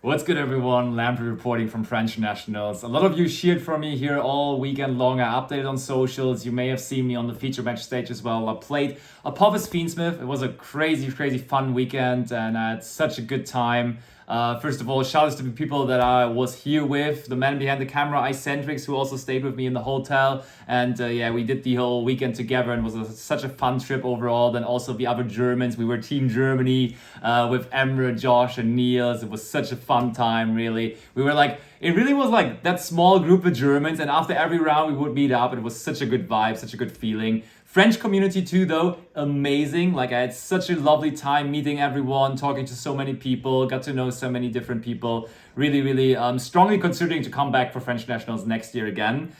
What's good, everyone? Lamprey reporting from French Nationals. A lot of you cheered for me here all weekend long. I updated on socials. You may have seen me on the feature match stage as well. I played Apophis Fiendsmith. It was a crazy fun weekend, and I had such a good time. First of all, shout outs to the people that I was here with, the man behind the camera, Icentrix, who also stayed with me in the hotel. And yeah, we did the whole weekend together, and it was such a fun trip overall. Then also the other Germans, we were Team Germany with Emre, Josh, and Niels. It was such a fun time, really. We were like, it really was like that small group of Germans, and after every round we would meet up, and it was such a good vibe, such a good feeling. French community too, though, amazing. Like, I had such a lovely time meeting everyone, talking to so many people, got to know so many different people. Really strongly considering to come back for French Nationals next year again.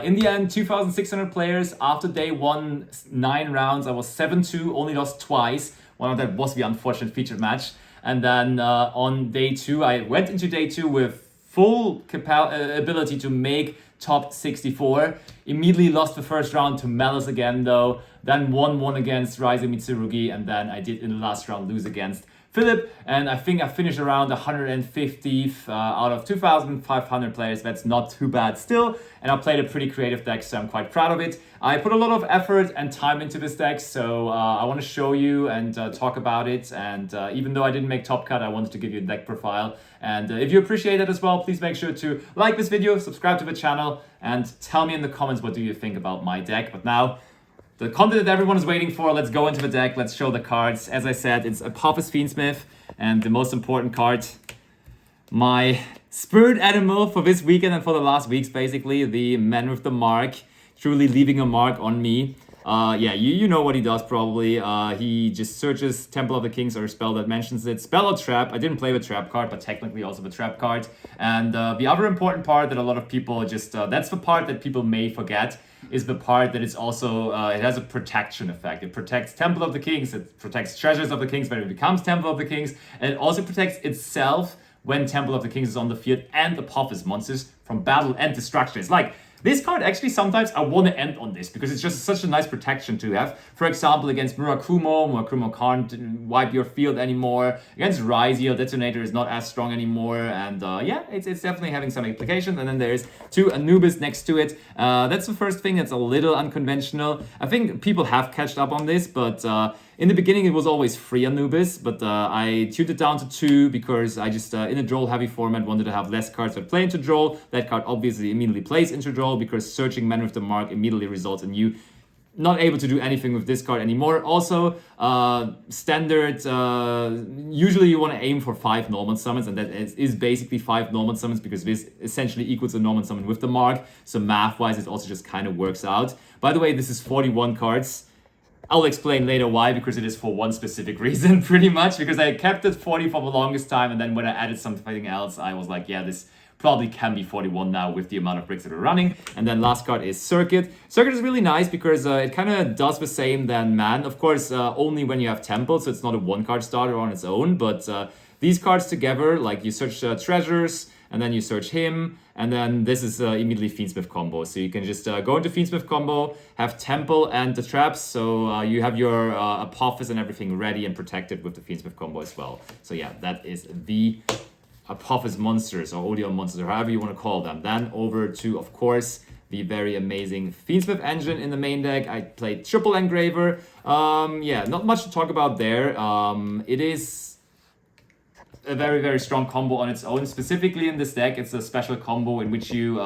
In the end, 2,600 players. After day one, 9 rounds, I was 7-2, only lost twice. One of that was the unfortunate featured match. And then on day 2, I went into day 2 with full ability to make top 64. Immediately lost the first round to Malice again, though. Then won against Ryzen Mitsurugi, and then I did in the last round lose against Philip, and I think I finished around 150th out of 2,500 players. That's not too bad still, and I played a pretty creative deck, so I'm quite proud of it. I put a lot of effort and time into this deck, so I want to show you and talk about it, and even though I didn't make top cut, I wanted to give you a deck profile. And if you appreciate it as well, please make sure to like this video, subscribe to the channel, and tell me in the comments what do you think about my deck. But now, the content that everyone is waiting for, let's go into the deck, let's show the cards. As I said, it's Apophis Fiendsmith, and the most important card, my spirit animal for this weekend and for the last weeks, basically, the man with the mark, truly leaving a mark on me. Yeah, you know what he does probably. He just searches Temple of the Kings or a spell that mentions it. Spell or trap. I didn't play the trap card, but technically also the trap card. And the other important part that a lot of people just, that's the part that people may forget, is the part that it's also, it has a protection effect. It protects Temple of the Kings, it protects Treasures of the Kings when it becomes Temple of the Kings, and it also protects itself when Temple of the Kings is on the field and Apophis monsters from battle and destruction. It's like, this card, actually, sometimes I want to end on this because it's just such a nice protection to have. For example, against Murakumo can't wipe your field anymore. Against Ryziel, Detonator is not as strong anymore. And yeah, it's definitely having some implications. And then there's 2 Anubis next to it. That's the first thing that's a little unconventional. I think people have catched up on this, but in the beginning it was always 3 Anubis, but I tuned it down to 2 because I just, in a Droll heavy format, wanted to have less cards that play into Droll. That card obviously immediately plays into Droll, because searching Man with the Mark immediately results in you not able to do anything with this card anymore. Also, standard, usually you want to aim for 5 normal summons, and that is basically 5 normal summons because this essentially equals a normal summon with the Mark. So math-wise, it also just kind of works out. By the way, this is 41 cards. I'll explain later why, because it is for one specific reason, pretty much, because I kept it 40 for the longest time, and then when I added something else, I was like, yeah, this probably can be 41 now with the amount of bricks that are running. And then last card is Circuit. Circuit is really nice because it kind of does the same than Man. Of course, only when you have Temple, so it's not a 1-card starter on its own, but these cards together, like you search Treasures, and then you search him, and then this is immediately Fiendsmith combo. So you can just go into Fiendsmith combo, have Temple and the traps, so you have your Apophis and everything ready and protected with the Fiendsmith combo as well. So yeah, that is the Apophis monsters, or Odeon monsters, or however you want to call them. Then over to, of course, the very amazing Fiendsmith engine in the main deck. I played Triple Engraver. Yeah, not much to talk about there. It is a very strong combo on its own. Specifically in this deck, it's a special combo in which you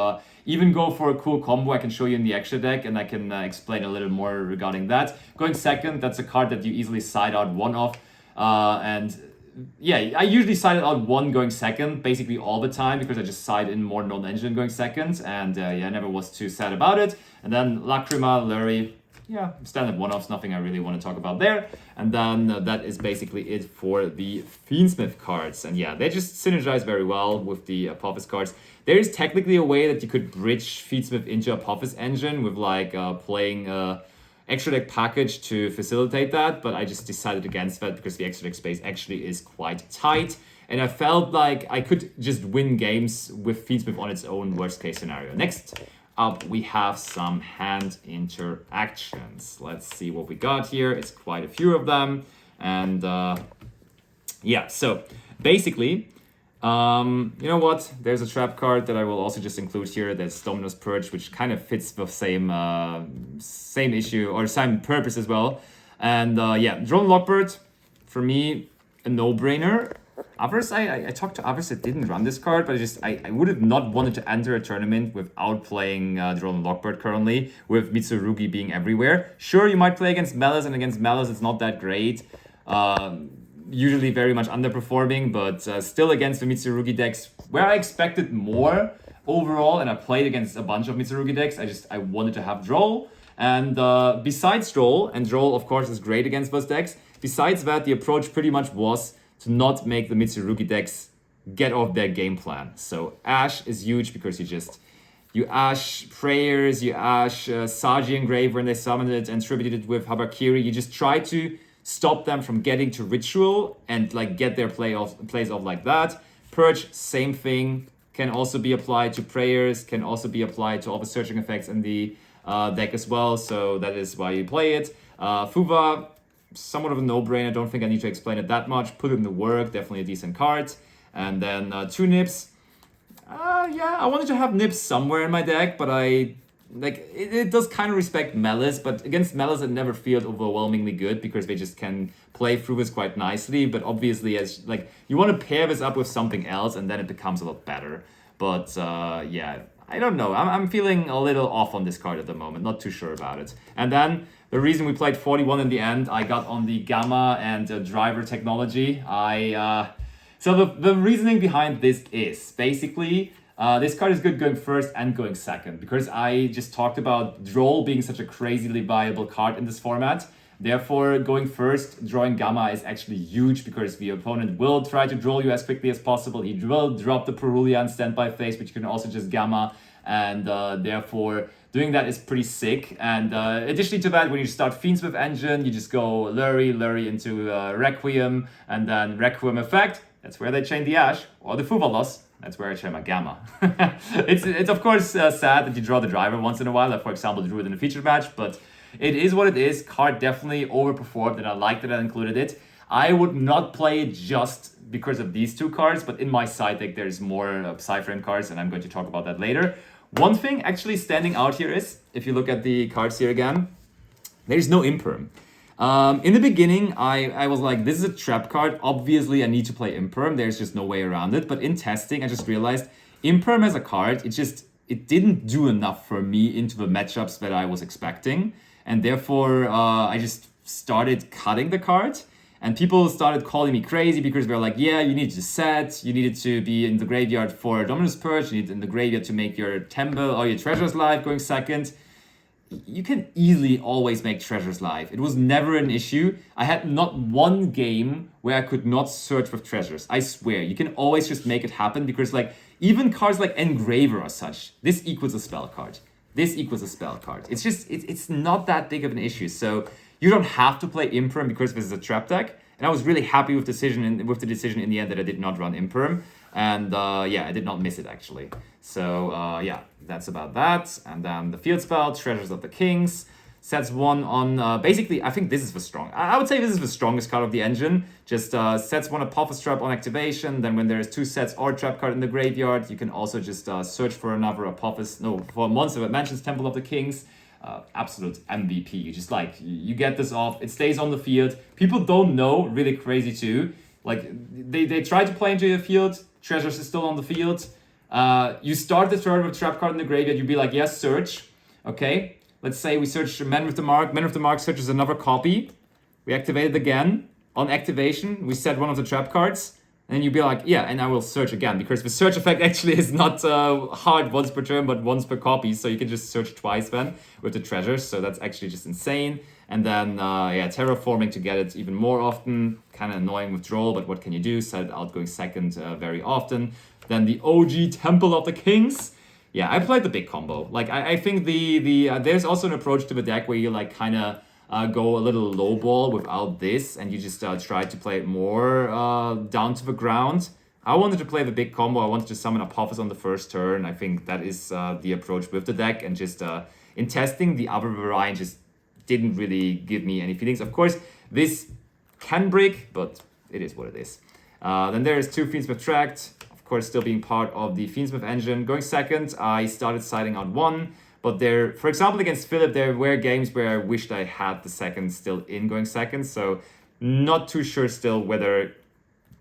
even go for a cool combo. I can show you in the extra deck, and I can explain a little more regarding that. Going second, that's a card that you easily side out 1 of. And yeah, I usually side out 1 going second, basically all the time, because I just side in more non-engine going second, and yeah, I never was too sad about it. And then Lacrima, Lurie, yeah, standard 1-offs, nothing I really want to talk about there. And then that is basically it for the Fiendsmith cards. And yeah, they just synergize very well with the Apophis cards. There is technically a way that you could bridge Fiendsmith into Apophis engine with like playing extra deck package to facilitate that, but I just decided against that because the extra deck space actually is quite tight, and I felt like I could just win games with Fiendsmith on its own, worst case scenario. Next up, we have some hand interactions. Let's see what we got here. It's quite a few of them, and yeah, so basically You know what? There's a trap card that I will also just include here. That's Dominus Purge, which kind of fits the same issue or same purpose as well. And yeah, Drone Lockbird, for me, a no-brainer. Others, I talked to others that didn't run this card, but I would have not wanted to enter a tournament without playing Drone Lockbird currently, with Mitsurugi being everywhere. Sure, you might play against Melis, and against Melis it's not that great. Usually very much underperforming, but still against the Mitsurugi decks, where I expected more overall, and I played against a bunch of Mitsurugi decks, I wanted to have Droll. And besides Droll, and Droll of course is great against those decks, besides that the approach pretty much was to not make the Mitsurugi decks get off their game plan. So Ash is huge because you Ash Prayers, you Ash Saji Engrave when they summoned it and tributed it with Habakiri. You just try to stop them from getting to Ritual and like get their plays off like that. Purge, same thing, can also be applied to Prayers, can also be applied to all the searching effects in the deck as well, so that is why you play it. Fuva, somewhat of a no-brainer, don't think I need to explain it that much. Put it in the work, definitely a decent card. And then 2 Nips. Yeah, I wanted to have Nips somewhere in my deck, but it does kind of respect Melis, but against Melis it never feels overwhelmingly good because they just can play through this quite nicely. But obviously, as like you want to pair this up with something else, and then it becomes a lot better. But yeah, I don't know. I'm feeling a little off on this card at the moment. Not too sure about it. And then the reason we played 41 in the end, I got on the Gamma and Driver technology. So the reasoning behind this is basically this card is good going first and going second because I just talked about Droll being such a crazily viable card in this format. Therefore, going first, drawing Gamma is actually huge because the opponent will try to draw you as quickly as possible. He will drop the Perulian standby phase, which you can also just Gamma, and therefore doing that is pretty sick. And additionally to that, when you start Fiendsmith engine, you just go Lurry into Requiem, and then Requiem effect. That's where they chain the Ash, or the Fuva loss. That's where I chain my Gamma. It's of course sad that you draw the driver once in a while, like for example drew it in a featured match, but it is what it is. Card definitely overperformed, and I like that I included it. I would not play it just because of these 2 cards, but in my side deck there's more Psyframe cards, and I'm going to talk about that later. One thing actually standing out here is, if you look at the cards here again, there's no Imperm. In the beginning, I was like, this is a trap card. Obviously, I need to play Imperm. There's just no way around it. But in testing, I just realized Imperm as a card, it didn't do enough for me into the matchups that I was expecting. And therefore, I just started cutting the card. And people started calling me crazy because they're like, yeah, you need to set, you needed to be in the graveyard for Dominus Purge, you need in the graveyard to make your Temple or your Treasures live going second. You can easily always make Treasures live. It was never an issue. I had not one game where I could not search with Treasures. I swear, you can always just make it happen because like even cards like Engraver or such, this equals a spell card. This equals a spell card. It's just, it's not that big of an issue. So you don't have to play Imperm because this is a trap deck. And I was really happy with the decision in the end that I did not run Imperm. And yeah, I did not miss it actually. So yeah, that's about that. And then the field spell, Treasures of the Kings. Sets 1 on, basically, I think this is the strong. I would say this is the strongest card of the engine. Just sets 1 Apophis trap on activation. Then when there's 2 sets or trap card in the graveyard, you can also just search for another Apophis, for a monster that mentions Temple of the Kings. Absolute MVP. You just like, you get this off, it stays on the field. People don't know, really crazy too. Like, they try to play into your field, Treasures is still on the field. You start the turn with trap card in the graveyard, you'd be like, yes, search. Okay. Let's say we search Men with the Mark. Men with the Mark searches another copy. We activate it again. On activation, we set 1 of the trap cards. And then you'd be like, yeah, and I will search again. Because the search effect actually is not hard once per turn, but once per copy. So you can just search twice then with the treasures. So that's actually just insane. And then, yeah, terraforming to get it even more often. Kind of annoying withdrawal, but what can you do? Set it out going second very often. Then the OG Temple of the Kings. Yeah, I played the big combo. Like, I think there's also an approach to the deck where you, like, kind of go a little low ball without this, and you just try to play it more down to the ground. I wanted to play the big combo. I wanted to summon Apophis on the first turn. I think that is the approach with the deck, and just in testing, the other variant just didn't really give me any feelings. Of course, this can break, but it is what it is. Then there is 2 Fiendsmith Tract. Of of course, still being part of the Fiendsmith engine. Going second, I started siding on 1. But there, for example, against Philip, there were games where I wished I had the second still in going second. So not too sure still whether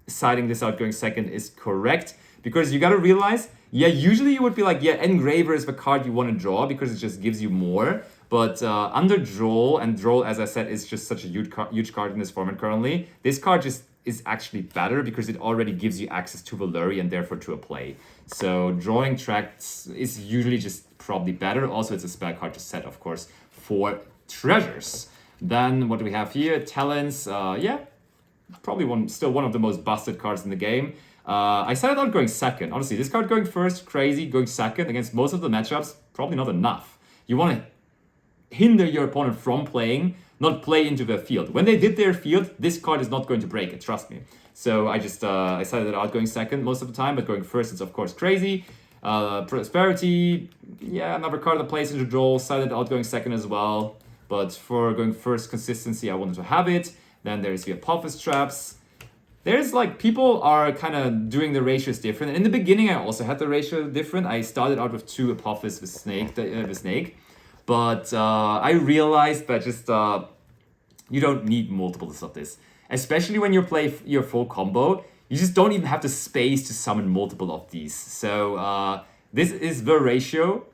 siding this out going second is correct. Because you got to realize, yeah, usually you would be like, yeah, Engraver is the card you want to draw because it just gives you more. But under Droll, and Droll, as I said, is just such a huge card in this format currently, this card just is actually better because it already gives you access to Valeri and therefore to a play. So drawing tracks is usually just probably better. Also, it's a spell card to set, of course, for treasures. Then what do we have here? Talents, yeah, probably still one of the most busted cards in the game. I set it out going second. Honestly, this card going first, crazy. Going second against most of the matchups, probably not enough. You want to hinder your opponent from playing, not play into their field. When they did their field, this card is not going to break it, trust me. So I just I set it out going second most of the time, but going first, it's of course crazy. Prosperity, yeah, another card that plays into draw, set it out going second as well. But for going first consistency, I wanted to have it. Then there's the Apophis traps. There's like, people are kind of doing the ratios different. In the beginning, I also had the ratio different. I started out with 2 Apophis with Snake. But I realized that just you don't need multiples of this. Especially when you play your full combo, you just don't even have the space to summon multiple of these. So this is the ratio.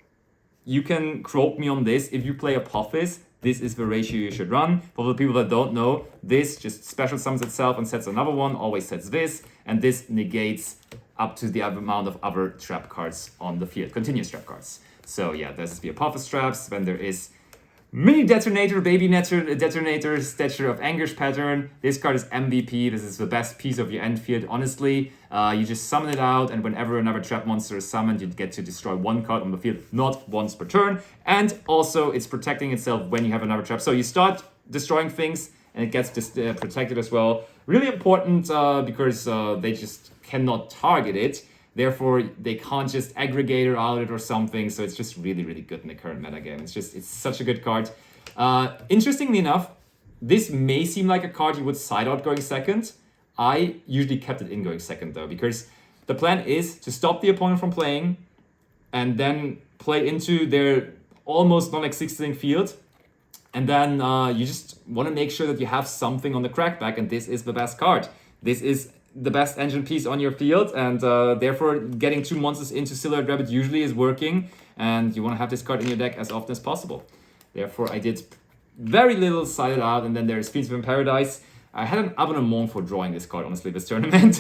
You can quote me on this. If you play Apophis, this is the ratio you should run. For the people that don't know, this just special summons itself and sets another one, always sets this, and this negates up to the amount of other trap cards on the field, continuous trap cards. So yeah, this is the Apophis traps. Then there is Mini Detonator, Baby Detonator, Stature of Anguish pattern. This card is MVP. This is the best piece of your end field, honestly. You just summon it out, and whenever another trap monster is summoned, you get to destroy 1 card on the field, not once per turn. And also, it's protecting itself when you have another trap. So you start destroying things, and it gets protected as well. Really important because they just cannot target it. Therefore, they can't just aggregator out it or something. So it's just really, really good in the current metagame. It's such a good card. Interestingly enough, this may seem like a card you would side out going second. I usually kept it in going second though, because the plan is to stop the opponent from playing and then play into their almost non-existing field. And then you just want to make sure that you have something on the crackback, and this is the best card. This is the best engine piece on your field, and therefore getting 2 monsters into Silhouette Rabbit usually is working, and you want to have this card in your deck as often as possible. Therefore, I did very little sided out, and then there's Fiendsmith in Paradise. I had an abonnement for drawing this card, honestly, this tournament.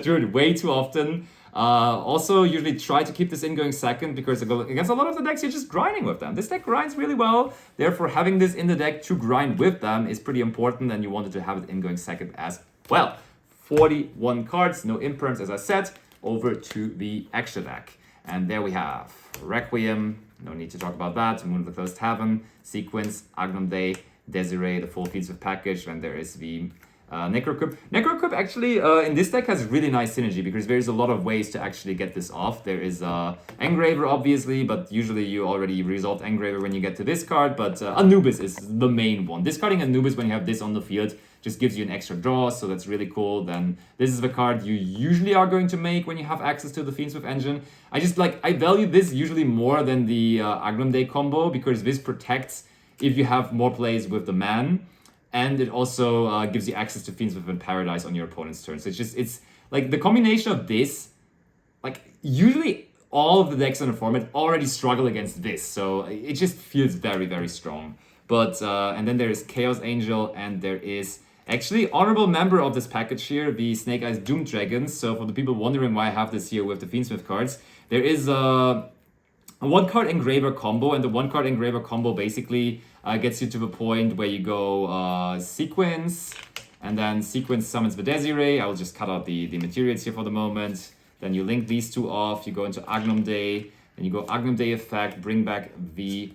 Drew it way too often. Also, usually try to keep this in going second, because against a lot of the decks, you're just grinding with them. This deck grinds really well. Therefore, having this in the deck to grind with them is pretty important, and you wanted to have it in going second as well. 41 cards, no imperms, as I said, over to the extra deck. And there we have Requiem, no need to talk about that, Moon of the Closed Heaven, Sequence, Agnum Day, Desiree, the full Fiendsmith package, and there is the Necrocrypt. Necrocrypt actually in this deck has really nice synergy, because there's a lot of ways to actually get this off. There is Engraver, obviously, but usually you already resolved Engraver when you get to this card, but Anubis is the main one. Discarding Anubis when you have this on the field just gives you an extra draw, so that's really cool. Then this is the card you usually are going to make when you have access to the Fiendsmith engine. I value this usually more than the Agnum Day combo, because this protects if you have more plays with the man, and it also gives you access to Fiendsmith in Paradise on your opponent's turn. So it's like the combination of this, like usually all of the decks in the format already struggle against this, so it just feels very, very strong. But and then there is Chaos Angel, and there is actually honorable member of this package here, the Snake Eyes Doom Dragons. So for the people wondering why I have this here with the Fiendsmith cards, there is a 1-card Engraver combo, and the 1-card Engraver combo basically gets you to the point where you go Sequence, and then Sequence summons the Desiree. I will just cut out the materials here for the moment. Then you link these 2 off, you go into Agnum Day, then you go Agnum Day effect, bring back the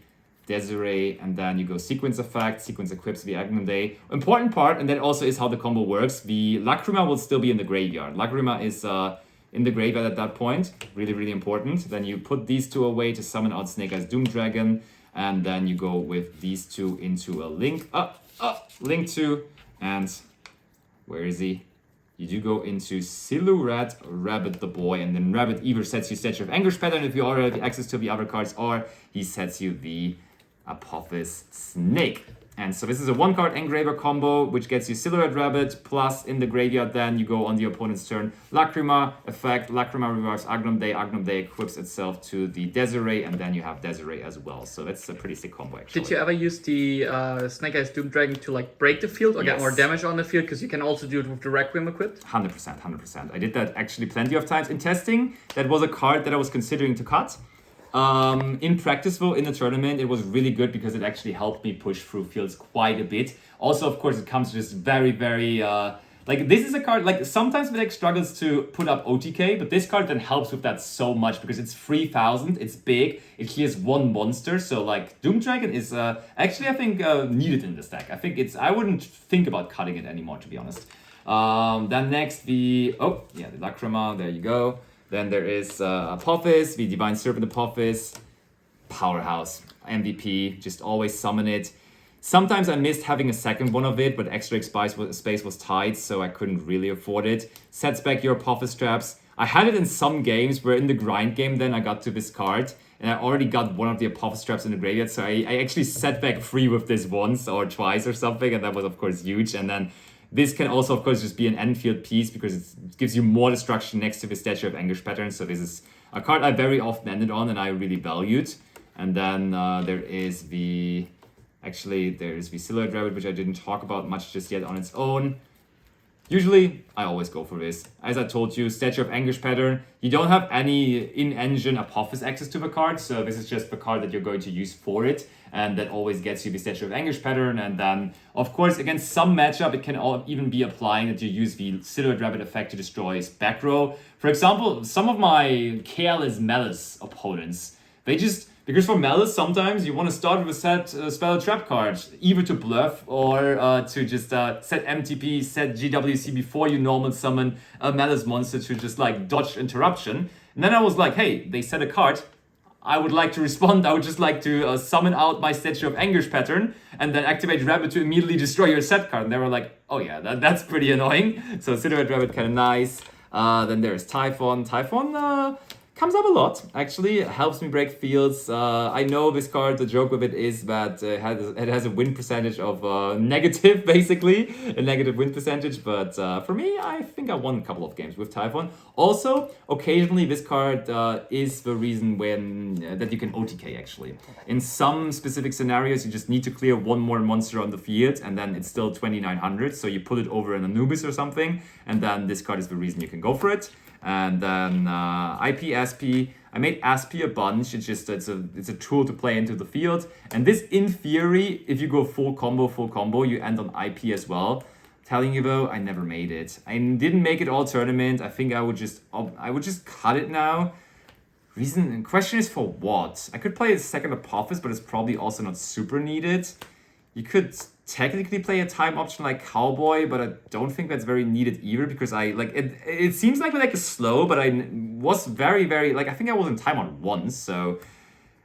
Desiree, and then you go Sequence effect, Sequence equips the Agnum Day. Important part, and that also is how the combo works, the Lacrima will still be in the graveyard. Lacrima is in the graveyard at that point, really, really important. Then you put these 2 away to summon out Snake Eyes Doom Dragon, and then you go with these 2 into a link 2, and where is he? you do go into Silhouette, Rabbit the Boy, and then Rabbit either sets you Statue of Anguish pattern if you already have access to the other cards, or he sets you the Apophis Snake. And so this is a 1-card engraver combo, which gets you Silhouette Rabbit, plus in the graveyard then you go on the opponent's turn, Lacrima, effect, Lacrima revives Agnum Day equips itself to the Desiree, and then you have Desiree as well. So that's a pretty sick combo actually. Did you ever use the Snake Eyes Doom Dragon to like break the field or get more damage on the field? Because you can also do it with the Requiem equipped? 100%. I did that actually plenty of times. In testing, that was a card that I was considering to cut. In practice though, in the tournament, it was really good because it actually helped me push through fields quite a bit. Also, of course, it comes just very, like this is a card, like sometimes the deck struggles to put up OTK, but this card then helps with that so much because it's 3000, it's big, it clears 1 monster, so like Doom Dragon is actually I think needed in this deck. I wouldn't think about cutting it anymore, to be honest. Then next the Lacrima, there you go. Then there is Apophis, the Divine Serpent Apophis, powerhouse, MVP, just always summon it. Sometimes I missed having a second one of it, but extra space was tight, so I couldn't really afford it. Sets back your Apophis traps. I had it in some games where in the grind game then I got to this card, and I already got one of the Apophis traps in the graveyard, so I actually set back 3 with this once or twice or something, and that was of course huge. And then this can also, of course, just be an end-field piece because it gives you more destruction next to the Statue of Anguish pattern. So this is a card I very often ended on and I really valued. And then there is the Silhouette Rabbit, which I didn't talk about much just yet on its own. Usually, I always go for this. As I told you, Statue of Anguish pattern, you don't have any in-engine Apophis access to the card, so this is just the card that you're going to use for it, and that always gets you the Statue of Anguish pattern. And then, of course, against some matchup, it can even be applying that you use the Silhouette Rabbit effect to destroy his back row. For example, some of my careless Malice opponents, because for Malice, sometimes you want to start with a set spell trap card, either to bluff or to just set MTP, set GWC before you normal summon a Malice monster to just like dodge interruption. And then I was like, hey, they set a card. I would like to respond. I would just like to summon out my Statue of Anguish pattern and then activate Rabbit to immediately destroy your set card. And they were like, oh yeah, that's pretty annoying. So Silhouette Rabbit kind of nice. Then there's Typhon. Typhon comes up a lot, actually. It helps me break fields. I know this card, the joke with it is that it has a win percentage of negative, basically. A negative win percentage, but for me, I think I won a couple of games with Typhon. Also, occasionally this card is the reason that you can OTK, actually. In some specific scenarios, you just need to clear 1 more monster on the field, and then it's still 2900, so you put it over an Anubis or something, and then this card is the reason you can go for it. And then IP SP, I made SP a bunch. It's a tool to play into the field. And this, in theory, if you go full combo, you end on IP as well. Telling you though, I never made it. I didn't make it all tournament. I think I would just cut it now. Question is for what? I could play a second Apophis, but it's probably also not super needed. You could technically play a time option like Cowboy, but I don't think that's very needed either because it seems like the deck is slow, but I was very, I think I was in time on once, so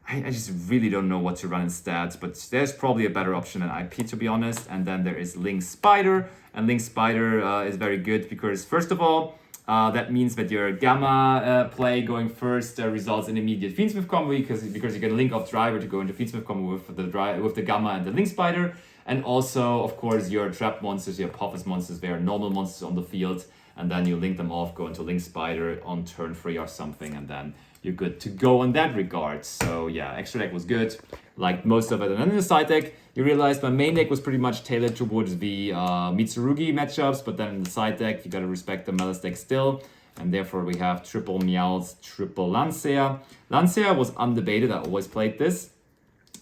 I just really don't know what to run instead, but there's probably a better option than IP, to be honest. And then there is Link Spider, and Link Spider is very good because first of all, that means that your Gamma play going first results in immediate Fiendsmith combo because you get a Link off driver to go into Fiendsmith combo with the Gamma and the Link Spider. And also, of course, your trap monsters, your Apophis monsters, they are normal monsters on the field. And then you link them off, go into Link Spider on turn 3 or something, and then you're good to go in that regard. So yeah, extra deck was good, like most of it. And then in the side deck, you realized my main deck was pretty much tailored towards the Mitsurugi matchups, but then in the side deck, you gotta respect the Malice deck still. And therefore we have triple Meowth, triple Lancea. Lancea was undebated, I always played this.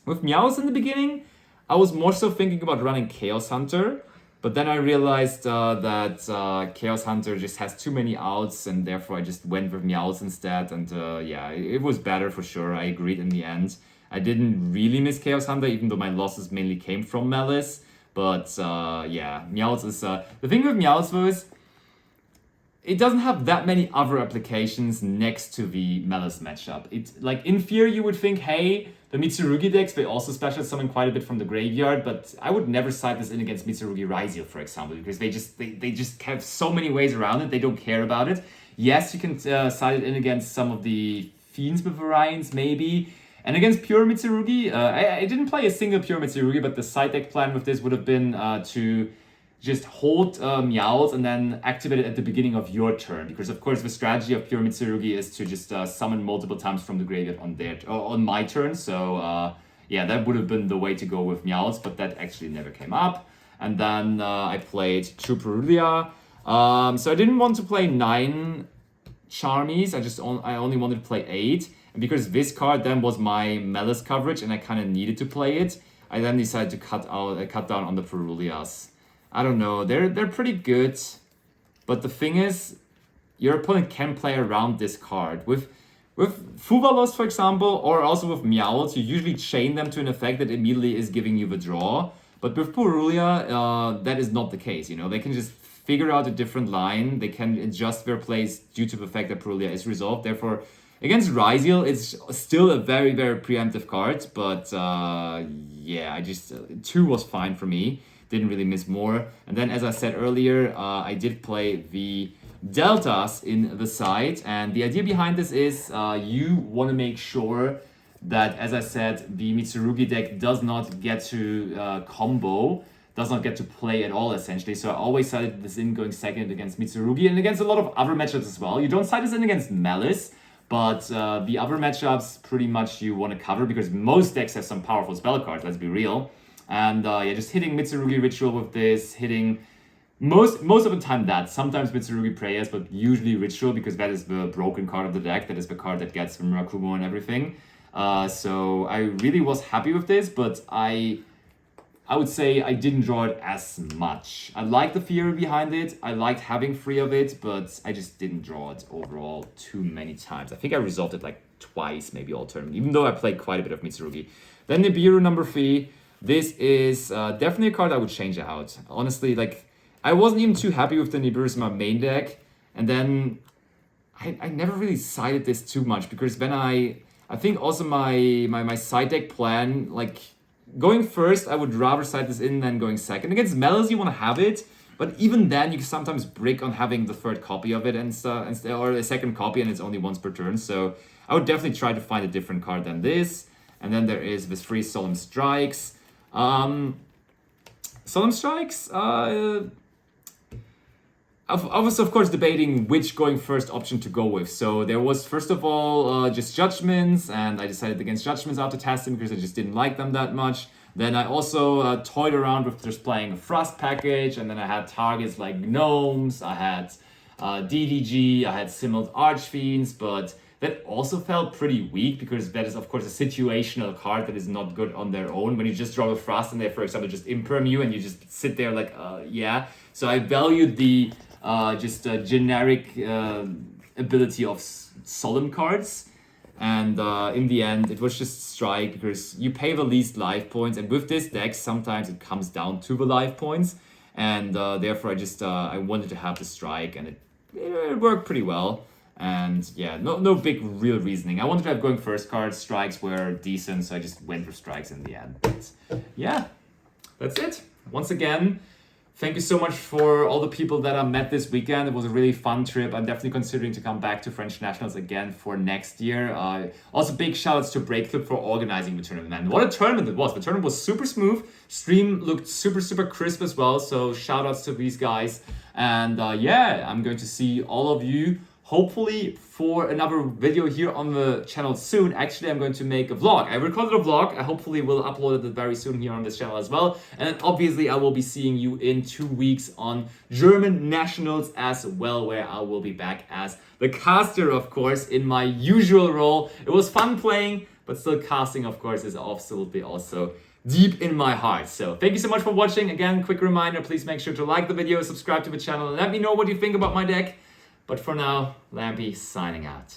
With Meowth in the beginning, I was more so thinking about running Chaos Hunter, but then I realized that Chaos Hunter just has too many outs, and therefore I just went with Meowth instead, and yeah, it was better for sure, I agreed in the end. I didn't really miss Chaos Hunter, even though my losses mainly came from Malice, but yeah, Meowth is... the thing with Meowth though is, it doesn't have that many other applications next to the Malice matchup. It's like, in theory you would think, hey, The Mitsurugi decks, they also special summon quite a bit from the graveyard, but I would never side this in against Mitsurugi Raizio, for example, because they just have so many ways around it. They don't care about it. Yes, you can side it in against some of the Fiendsmith variants, maybe. And against pure Mitsurugi, I didn't play a single pure Mitsurugi, but the side deck plan with this would have been to just hold Meowth and then activate it at the beginning of your turn. Because of course the strategy of pure Mitsurugi is to just summon multiple times from the graveyard on my turn. So yeah, that would have been the way to go with Meowth, but that actually never came up. And then I played 2 Purulia. So I didn't want to play 9 Charmies, I only wanted to play 8. And because this card then was my Malice coverage and I kind of needed to play it, I then decided to cut down on the Purulias. I don't know, they're pretty good, but the thing is, your opponent can play around this card. With Fuvalos, for example, or also with Meowth, you usually chain them to an effect that immediately is giving you the draw. But with Purulia, that is not the case, you know, they can just figure out a different line, they can adjust their plays due to the fact that Purulia is resolved. Therefore, against Raziel, it's still a very, very preemptive card, but yeah, 2 was fine for me. Didn't really miss more. And then, as I said earlier, I did play the deltas in the side. And the idea behind this is you want to make sure that, as I said, the Mitsurugi deck does not get to combo, does not get to play at all, essentially. So I always sided this in going second against Mitsurugi and against a lot of other matchups as well. You don't side this in against Malice, but the other matchups pretty much you want to cover because most decks have some powerful spell cards, let's be real. And yeah, just hitting Mitsurugi Ritual with this, hitting most of the time that. Sometimes Mitsurugi Prayers, but usually Ritual because that is the broken card of the deck. That is the card that gets Murakumo and everything. So I really was happy with this, but I would say I didn't draw it as much. I liked the theory behind it. I liked having 3 of it, but I just didn't draw it overall too many times. I think I resolved it like twice, maybe all tournament, even though I played quite a bit of Mitsurugi. Then Nibiru number 3. This is definitely a card I would change out. Honestly, like, I wasn't even too happy with the Nibiru in my main deck. And then I never really sided this too much because then I think also my side deck plan, like, going first, I would rather side this in than going second. Against Melos, you want to have it, but even then, you can sometimes break on having the 3rd copy of it or a 2nd copy, and it's only once per turn. So I would definitely try to find a different card than this. And then there is this 3 Solemn Strikes. Solemn Strikes, I was of course debating which going first option to go with. So there was first of all just Judgments, and I decided against Judgments after testing because I just didn't like them that much. Then I also toyed around with just playing a Frost package, and then I had targets like Gnomes, I had DDG, I had Simuled Archfiends, but that also felt pretty weak because that is of course a situational card that is not good on their own. When you just draw a Frost and they, for example, just imperm you and you just sit there like, yeah. So I valued the generic ability of solemn cards. And in the end, it was just Strike because you pay the least life points. And with this deck, sometimes it comes down to the life points. And therefore, I wanted to have the Strike, and it worked pretty well. And yeah, no big real reasoning. I wanted to have going first cards. Strikes were decent, so I just went for Strikes in the end. But yeah, that's it. Once again, thank you so much for all the people that I met this weekend. It was a really fun trip. I'm definitely considering to come back to French Nationals again for next year. Also, big shoutouts to Breakflip for organizing the tournament. Man, what a tournament it was. The tournament was super smooth. Stream looked super crisp as well. So shoutouts to these guys. And yeah, I'm going to see all of you hopefully for another video here on the channel soon. Actually, I'm going to make a vlog. I recorded a vlog. I hopefully will upload it very soon here on this channel as well. And then obviously I will be seeing you in 2 weeks on German Nationals as well, where I will be back as the caster, of course, in my usual role. It was fun playing, but still casting, of course, is absolutely also deep in my heart. So thank you so much for watching. Again, quick reminder, please make sure to like the video, subscribe to the channel, and let me know what you think about my deck. But for now, Lampy signing out.